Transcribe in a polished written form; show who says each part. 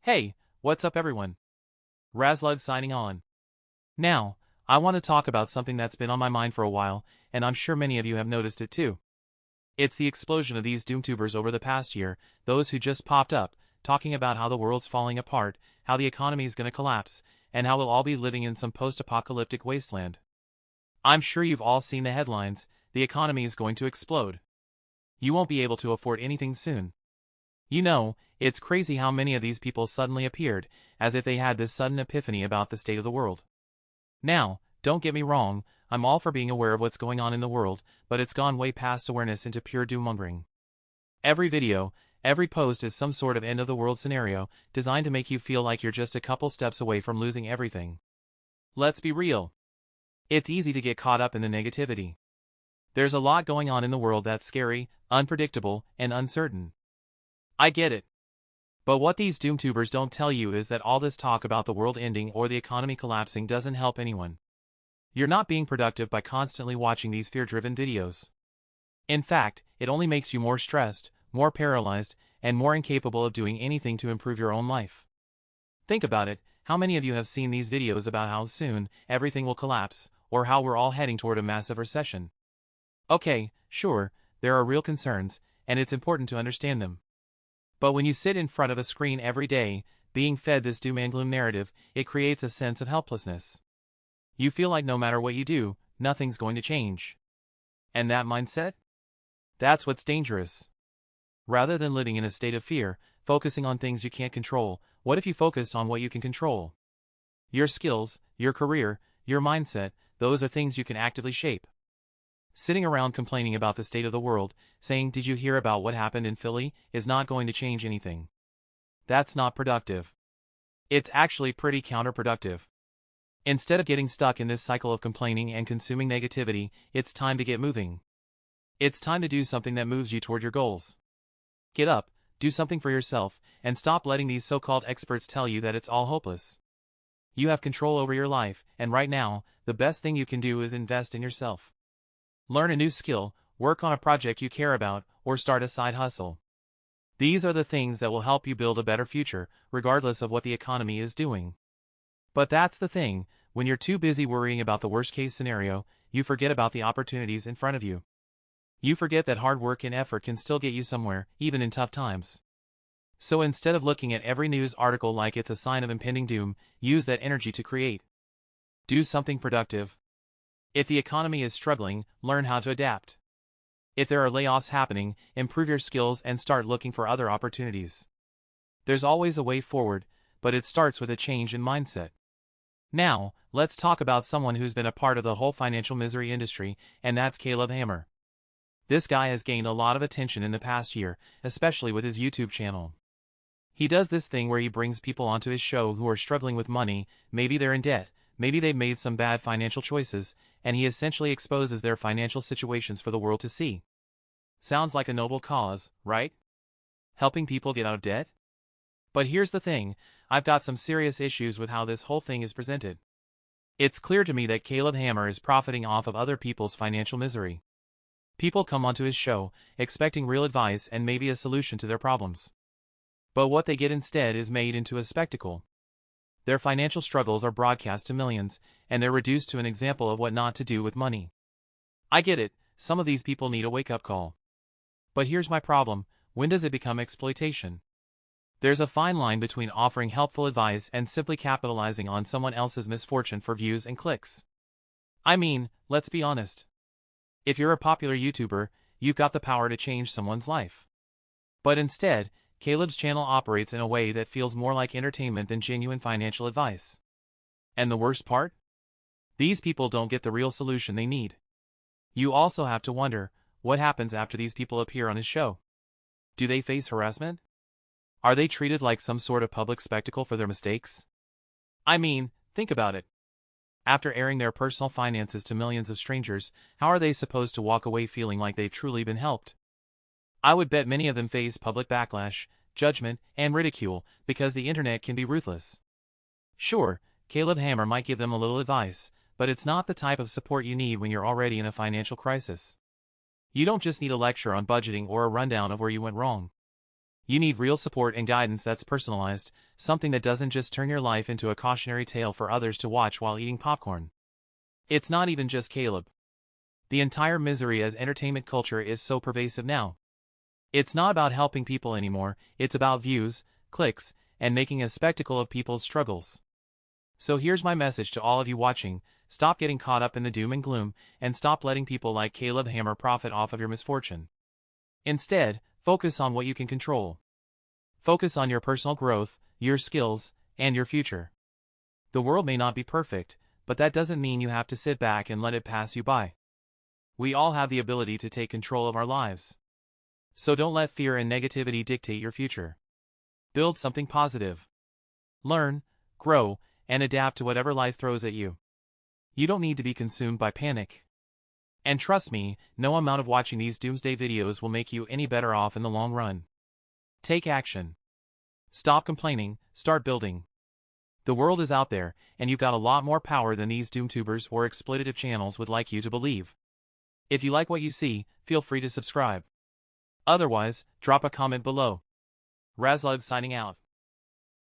Speaker 1: Hey, what's up everyone? Razlug signing on. Now, I want to talk about something that's been on my mind for a while, and I'm sure many of you have noticed it too. It's the explosion of these Doomtubers over the past year, those who just popped up, talking about how the world's falling apart, how the economy is going to collapse, and how we'll all be living in some post-apocalyptic wasteland. I'm sure you've all seen the headlines, the economy is going to explode. You won't be able to afford anything soon. You know, it's crazy how many of these people suddenly appeared, as if they had this sudden epiphany about the state of the world. Now, don't get me wrong, I'm all for being aware of what's going on in the world, but it's gone way past awareness into pure doom-mongering. Every video, every post is some sort of end-of-the-world scenario, designed to make you feel like you're just a couple steps away from losing everything. Let's be real. It's easy to get caught up in the negativity. There's a lot going on in the world that's scary, unpredictable, and uncertain. I get it. But what these Doomtubers don't tell you is that all this talk about the world ending or the economy collapsing doesn't help anyone. You're not being productive by constantly watching these fear-driven videos. In fact, it only makes you more stressed, more paralyzed, and more incapable of doing anything to improve your own life. Think about it, how many of you have seen these videos about how soon everything will collapse, or how we're all heading toward a massive recession? Okay, sure, there are real concerns, and it's important to understand them. But when you sit in front of a screen every day, being fed this doom and gloom narrative, it creates a sense of helplessness. You feel like no matter what you do, nothing's going to change. And that mindset? That's what's dangerous. Rather than living in a state of fear, focusing on things you can't control, what if you focused on what you can control? Your skills, your career, your mindset, those are things you can actively shape. Sitting around complaining about the state of the world, saying "Did you hear about what happened in Philly?" is not going to change anything. That's not productive. It's actually pretty counterproductive. Instead of getting stuck in this cycle of complaining and consuming negativity, it's time to get moving. It's time to do something that moves you toward your goals. Get up, do something for yourself, and stop letting these so-called experts tell you that it's all hopeless. You have control over your life, and right now, the best thing you can do is invest in yourself. Learn a new skill, work on a project you care about, or start a side hustle. These are the things that will help you build a better future, regardless of what the economy is doing. But that's the thing, when you're too busy worrying about the worst-case scenario, you forget about the opportunities in front of you. You forget that hard work and effort can still get you somewhere, even in tough times. So instead of looking at every news article like it's a sign of impending doom, use that energy to create. Do something productive. If the economy is struggling, learn how to adapt. If there are layoffs happening, improve your skills and start looking for other opportunities. There's always a way forward, but it starts with a change in mindset. Now, let's talk about someone who's been a part of the whole financial misery industry, and that's Caleb Hammer. This guy has gained a lot of attention in the past year, especially with his YouTube channel. He does this thing where he brings people onto his show who are struggling with money, maybe they're in debt, maybe they've made some bad financial choices, and he essentially exposes their financial situations for the world to see. Sounds like a noble cause, right? Helping people get out of debt? But here's the thing, I've got some serious issues with how this whole thing is presented. It's clear to me that Caleb Hammer is profiting off of other people's financial misery. People come onto his show, expecting real advice and maybe a solution to their problems. But what they get instead is made into a spectacle. Their financial struggles are broadcast to millions, and they're reduced to an example of what not to do with money. I get it, some of these people need a wake-up call. But here's my problem, when does it become exploitation? There's a fine line between offering helpful advice and simply capitalizing on someone else's misfortune for views and clicks. I mean, let's be honest. If you're a popular YouTuber, you've got the power to change someone's life. But instead, Caleb's channel operates in a way that feels more like entertainment than genuine financial advice. And the worst part? These people don't get the real solution they need. You also have to wonder, what happens after these people appear on his show? Do they face harassment? Are they treated like some sort of public spectacle for their mistakes? I mean, think about it. After airing their personal finances to millions of strangers, how are they supposed to walk away feeling like they've truly been helped? I would bet many of them face public backlash, judgment, and ridicule, because the internet can be ruthless. Sure, Caleb Hammer might give them a little advice, but it's not the type of support you need when you're already in a financial crisis. You don't just need a lecture on budgeting or a rundown of where you went wrong. You need real support and guidance that's personalized, something that doesn't just turn your life into a cautionary tale for others to watch while eating popcorn. It's not even just Caleb. The entire misery as entertainment culture is so pervasive now. It's not about helping people anymore, it's about views, clicks, and making a spectacle of people's struggles. So here's my message to all of you watching: stop getting caught up in the doom and gloom, and stop letting people like Caleb Hammer profit off of your misfortune. Instead, focus on what you can control. Focus on your personal growth, your skills, and your future. The world may not be perfect, but that doesn't mean you have to sit back and let it pass you by. We all have the ability to take control of our lives. So don't let fear and negativity dictate your future. Build something positive. Learn, grow, and adapt to whatever life throws at you. You don't need to be consumed by panic. And trust me, no amount of watching these doomsday videos will make you any better off in the long run. Take action. Stop complaining, start building. The world is out there, and you've got a lot more power than these Doomtubers or exploitative channels would like you to believe. If you like what you see, feel free to subscribe. Otherwise, drop a comment below. Razlug signing out.